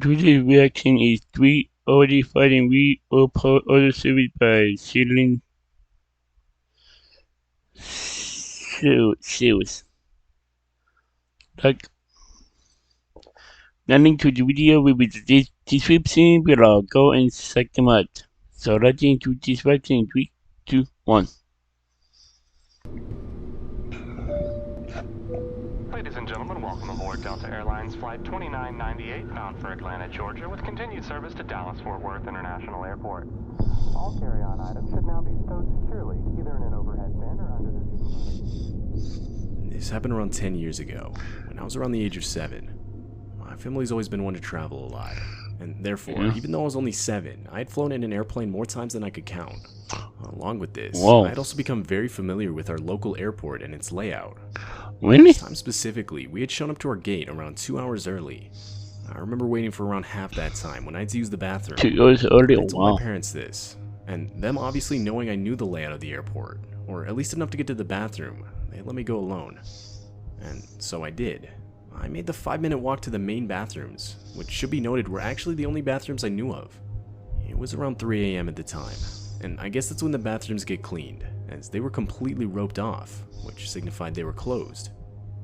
Today's reaction is 3 already fighting we all part other series by Celine Sales. Like, nothing to the video with this description below. Go and check them out. So let's get into this reaction in 3, 2, 1. Ladies and gentlemen, welcome aboard Delta Airlines Flight 2998 bound for Atlanta, Georgia, with continued service to Dallas-Fort Worth International Airport. All carry-on items should now be stowed securely, either in an overhead bin or under the seat. This happened around 10 years ago, when I was around the age of 7. My family's always been one to travel a lot, and therefore, even though I was only 7, I had flown in an airplane more times than I could count. Along with this, I had also become very familiar with our local airport and its layout. Really? This time specifically, we had shown up to our gate around 2 hours early. I remember waiting for around half that time when I had to use the bathroom. 2 hours early? I told my parents this, and them obviously knowing I knew the layout of the airport, or at least enough to get to the bathroom, they let me go alone. And so I did. I made the 5-minute walk to the main bathrooms, which should be noted were actually the only bathrooms I knew of. It was around 3 AM at the time, and I guess that's when the bathrooms get cleaned, as they were completely roped off, which signified they were closed.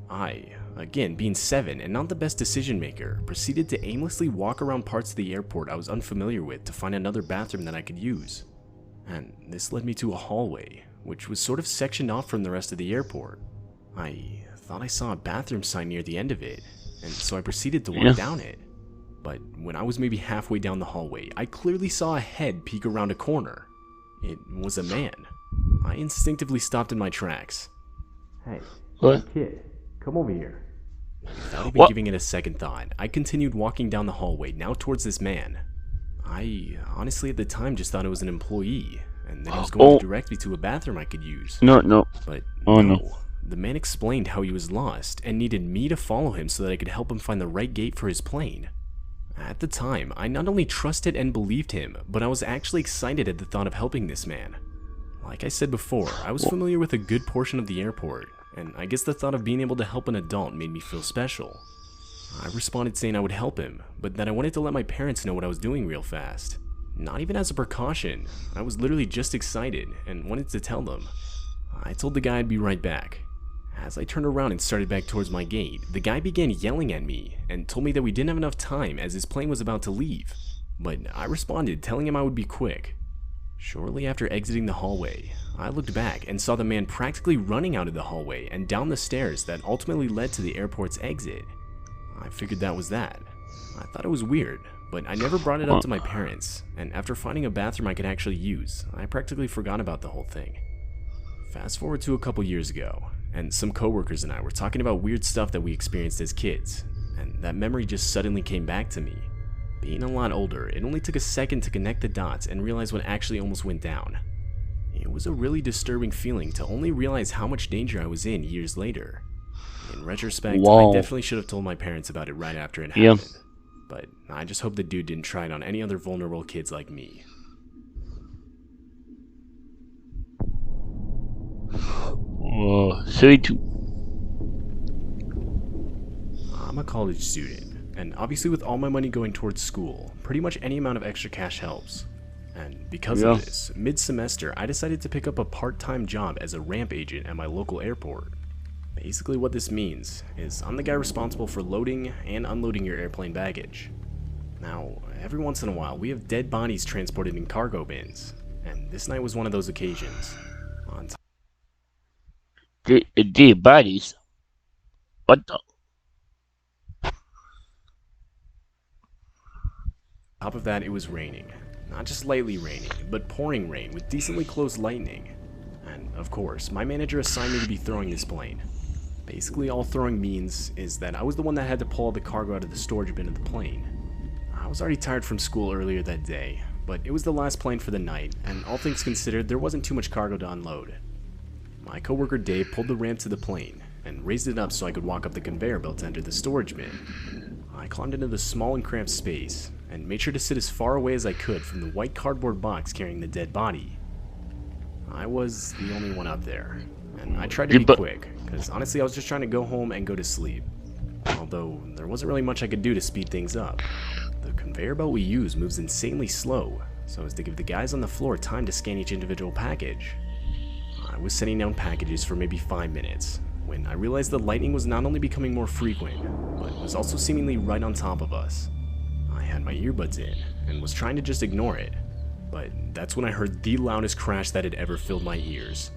I, again being 7 and not the best decision maker, proceeded to aimlessly walk around parts of the airport I was unfamiliar with to find another bathroom that I could use. And this led me to a hallway, which was sort of sectioned off from the rest of the airport. I thought I saw a bathroom sign near the end of it, and so I proceeded to walk down it. But when I was maybe halfway down the hallway, I clearly saw a head peek around a corner. It was a man. I instinctively stopped in my tracks. Hey, kid, come over here. Without even giving it a second thought, I continued walking down the hallway, now towards this man. I honestly at the time just thought it was an employee, and that he was going to direct me to a bathroom I could use. But no. The man explained how he was lost and needed me to follow him so that I could help him find the right gate for his plane. At the time, I not only trusted and believed him, but I was actually excited at the thought of helping this man. Like I said before, I was familiar with a good portion of the airport, and I guess the thought of being able to help an adult made me feel special. I responded saying I would help him, but that I wanted to let my parents know what I was doing real fast. Not even as a precaution, I was literally just excited and wanted to tell them. I told the guy I'd be right back. As I turned around and started back towards my gate, the guy began yelling at me and told me that we didn't have enough time as his plane was about to leave. But I responded, telling him I would be quick. Shortly after exiting the hallway, I looked back and saw the man practically running out of the hallway and down the stairs that ultimately led to the airport's exit. I figured that was that. I thought it was weird, but I never brought it up to my parents, and after finding a bathroom I could actually use, I practically forgot about the whole thing. Fast forward to a couple years ago, and some coworkers and I were talking about weird stuff that we experienced as kids, and that memory just suddenly came back to me. Being a lot older, it only took a second to connect the dots and realize what actually almost went down. It was a really disturbing feeling to only realize how much danger I was in years later. In retrospect, I definitely should have told my parents about it right after it happened, but I just hope the dude didn't try it on any other vulnerable kids like me. I'm a college student, and obviously with all my money going towards school, pretty much any amount of extra cash helps. And because of this, mid-semester I decided to pick up a part-time job as a ramp agent at my local airport. Basically what this means is I'm the guy responsible for loading and unloading your airplane baggage. Now, every once in a while we have dead bodies transported in cargo bins, and this night was one of those occasions. On dead bodies? What the? top of that, it was raining. Not just lightly raining, but pouring rain with decently close lightning. And of course, my manager assigned me to be throwing this plane. Basically all throwing means is that I was the one that had to pull all the cargo out of the storage bin of the plane. I was already tired from school earlier that day, but it was the last plane for the night, and all things considered, there wasn't too much cargo to unload. My coworker Dave pulled the ramp to the plane, and raised it up so I could walk up the conveyor belt to enter the storage bin. I climbed into the small and cramped space, and made sure to sit as far away as I could from the white cardboard box carrying the dead body. I was the only one up there, and I tried to be quick, because honestly I was just trying to go home and go to sleep. Although, there wasn't really much I could do to speed things up. The conveyor belt we use moves insanely slow, so as to give the guys on the floor time to scan each individual package. I was setting down packages for maybe 5 minutes, when I realized the lightning was not only becoming more frequent, but was also seemingly right on top of us. I had my earbuds in, and was trying to just ignore it, but that's when I heard the loudest crash that had ever filled my ears.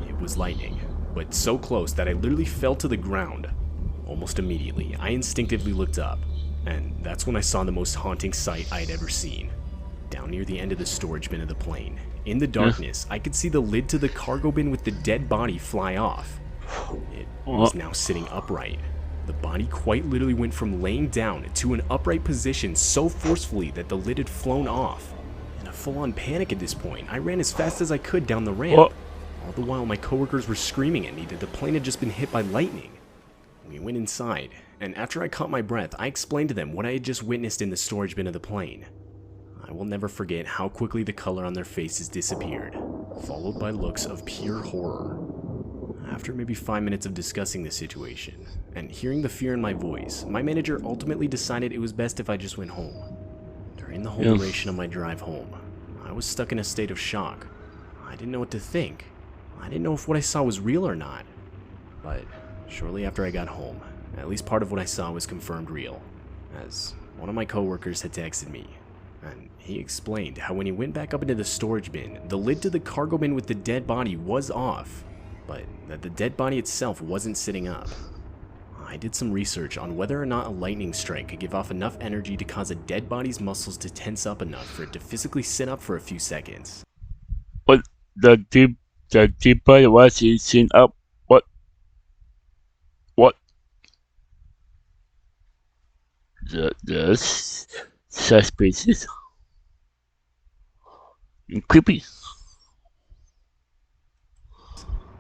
It was lightning, but so close that I literally fell to the ground. Almost immediately, I instinctively looked up, and that's when I saw the most haunting sight I'd ever seen. Down near the end of the storage bin of the plane, in the darkness, I could see the lid to the cargo bin with the dead body fly off. It was now sitting upright. The body quite literally went from laying down to an upright position so forcefully that the lid had flown off. In a full-on panic at this point, I ran as fast as I could down the ramp. All the while, my coworkers were screaming at me that the plane had just been hit by lightning. We went inside, and after I caught my breath, I explained to them what I had just witnessed in the storage bin of the plane. I will never forget how quickly the color on their faces disappeared, followed by looks of pure horror. After maybe 5 minutes of discussing the situation, and hearing the fear in my voice, my manager ultimately decided it was best if I just went home. During the whole duration of my drive home, I was stuck in a state of shock. I didn't know what to think. I didn't know if what I saw was real or not. But shortly after I got home, at least part of what I saw was confirmed real, as one of my coworkers had texted me, and he explained how when he went back up into the storage bin, the lid to the cargo bin with the dead body was off, but that the dead body itself wasn't sitting up. I did some research on whether or not a lightning strike could give off enough energy to cause a dead body's muscles to tense up enough for it to physically sit up for a few seconds. But the deep body was sitting up. What? The suspicious. Creepy.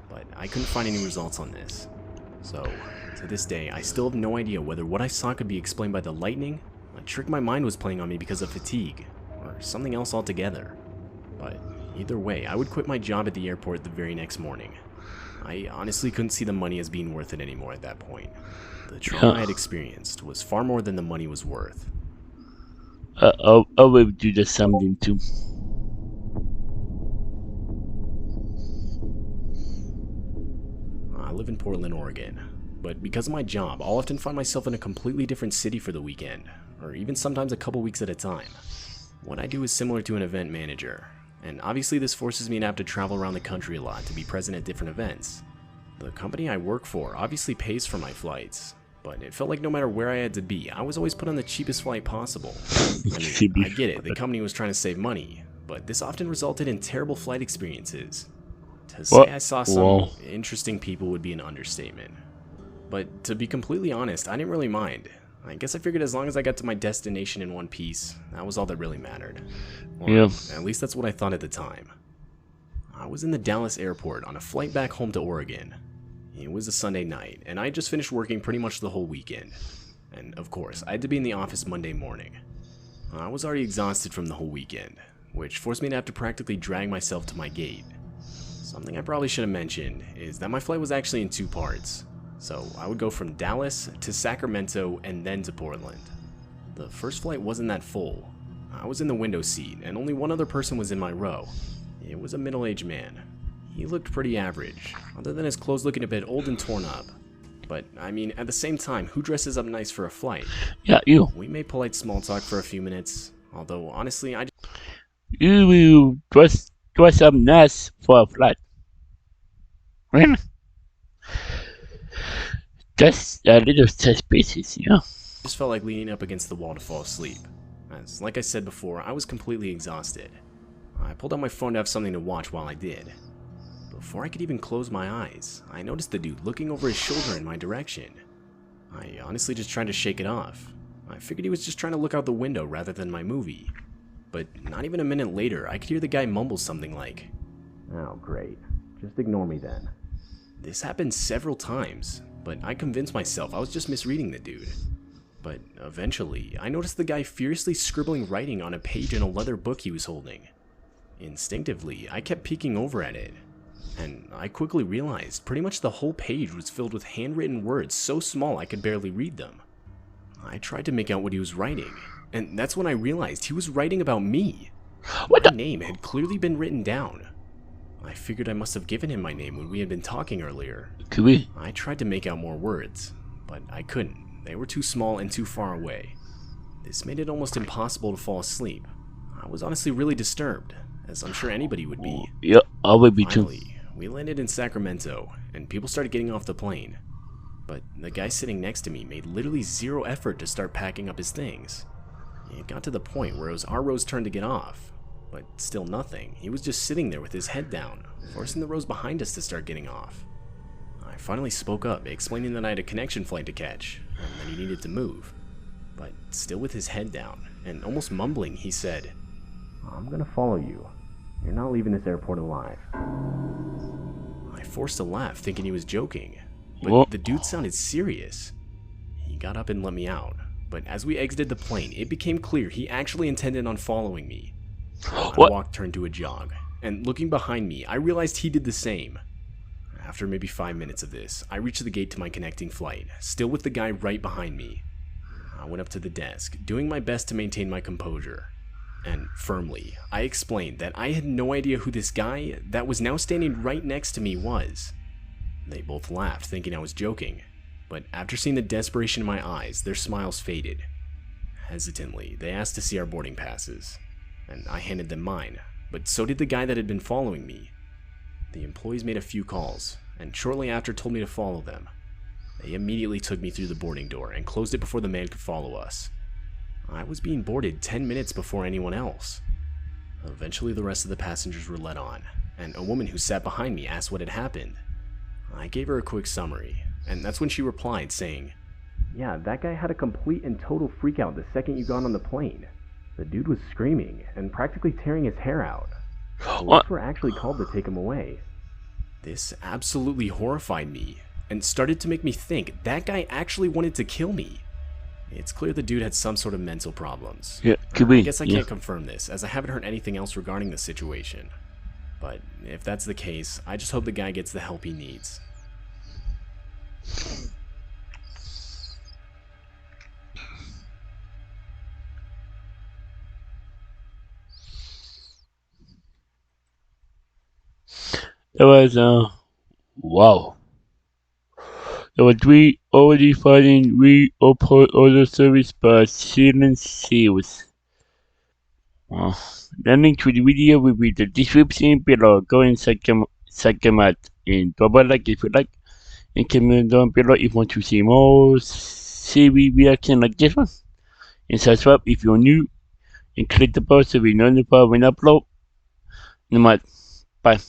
But I couldn't find any results on this. So, to this day, I still have no idea whether what I saw could be explained by the lightning, a trick my mind was playing on me because of fatigue, or something else altogether. But either way, I would quit my job at the airport the very next morning. I honestly couldn't see the money as being worth it anymore at that point. The trauma I had experienced was far more than the money was worth. I will do the something too. I live in Portland, Oregon, but because of my job, I'll often find myself in a completely different city for the weekend, or even sometimes a couple weeks at a time. What I do is similar to an event manager, and obviously this forces me to have to travel around the country a lot to be present at different events. The company I work for obviously pays for my flights, but it felt like no matter where I had to be, I was always put on the cheapest flight possible. I mean, I get it, the company was trying to save money, but this often resulted in terrible flight experiences. To say I saw some interesting people would be an understatement. But to be completely honest, I didn't really mind. I guess I figured as long as I got to my destination in one piece, that was all that really mattered. Or at least that's what I thought at the time. I was in the Dallas airport on a flight back home to Oregon. It was a Sunday night, and I had just finished working pretty much the whole weekend. And of course, I had to be in the office Monday morning. I was already exhausted from the whole weekend, which forced me to have to practically drag myself to my gate. Something I probably should have mentioned is that my flight was actually in 2 parts. So I would go from Dallas to Sacramento and then to Portland. The first flight wasn't that full. I was in the window seat and only one other person was in my row. It was a middle-aged man. He looked pretty average, other than his clothes looking a bit old and torn up. But, I mean, at the same time, who dresses up nice for a flight? Yeah, you. We made polite small talk for a few minutes, although honestly, You will dress up nice for a flight. Really? Just a little suspicious, yeah. just felt like leaning up against the wall to fall asleep. As, like I said before, I was completely exhausted. I pulled out my phone to have something to watch while I did. Before I could even close my eyes, I noticed the dude looking over his shoulder in my direction. I honestly just tried to shake it off. I figured he was just trying to look out the window rather than my movie. But not even a minute later, I could hear the guy mumble something like, "Oh, great. Just ignore me then." This happened several times, but I convinced myself I was just misreading the dude. But eventually, I noticed the guy furiously scribbling writing on a page in a leather book he was holding. Instinctively, I kept peeking over at it. And I quickly realized pretty much the whole page was filled with handwritten words so small I could barely read them. I tried to make out what he was writing, and that's when I realized he was writing about me. What My the? name had clearly been written down. I figured I must have given him my name when we had been talking earlier. Could we? I tried to make out more words, but I couldn't. They were too small and too far away. This made it almost impossible to fall asleep. I was honestly really disturbed, as I'm sure anybody would be. Yeah, I would be too. Finally, we landed in Sacramento, and people started getting off the plane. But the guy sitting next to me made literally zero effort to start packing up his things. It got to the point where it was our row's turn to get off, but still nothing. He was just sitting there with his head down, forcing the rows behind us to start getting off. I finally spoke up, explaining that I had a connection flight to catch, and that he needed to move. But still with his head down, and almost mumbling, he said, "I'm gonna follow you. You're not leaving this airport alive." I forced a laugh, thinking he was joking, but What? the dude sounded serious. He got up and let me out, but as we exited the plane, it became clear he actually intended on following me. My What? walk turned to a jog, and looking behind me, I realized he did the same. After maybe 5 minutes of this, I reached the gate to my connecting flight, still with the guy right behind me. I went up to the desk, doing my best to maintain my composure. And firmly, I explained that I had no idea who this guy that was now standing right next to me was. They both laughed, thinking I was joking, but after seeing the desperation in my eyes, their smiles faded. Hesitantly, they asked to see our boarding passes, and I handed them mine, but so did the guy that had been following me. The employees made a few calls, and shortly after told me to follow them. They immediately took me through the boarding door and closed it before the man could follow us. I was being boarded 10 minutes before anyone else. Eventually the rest of the passengers were let on, and a woman who sat behind me asked what had happened. I gave her a quick summary, and that's when she replied saying, "Yeah, that guy had a complete and total freakout the second you got on the plane. The dude was screaming and practically tearing his hair out. Police were actually called to take him away." This absolutely horrified me, and started to make me think that guy actually wanted to kill me. It's clear the dude had some sort of mental problems. Yeah, could be. I guess I Yeah. can't confirm this, as I haven't heard anything else regarding the situation. But if that's the case, I just hope the guy gets the help he needs. That was wow. There were 3 already fighting re-uphold order service but silent sales. Wow. The link to the video will be the description below. Go and check them out. And double like if you like. And comment down below if you want to see more series reaction like this one. And subscribe if you're new. And click the bell so we notify when I upload. No matter. Bye.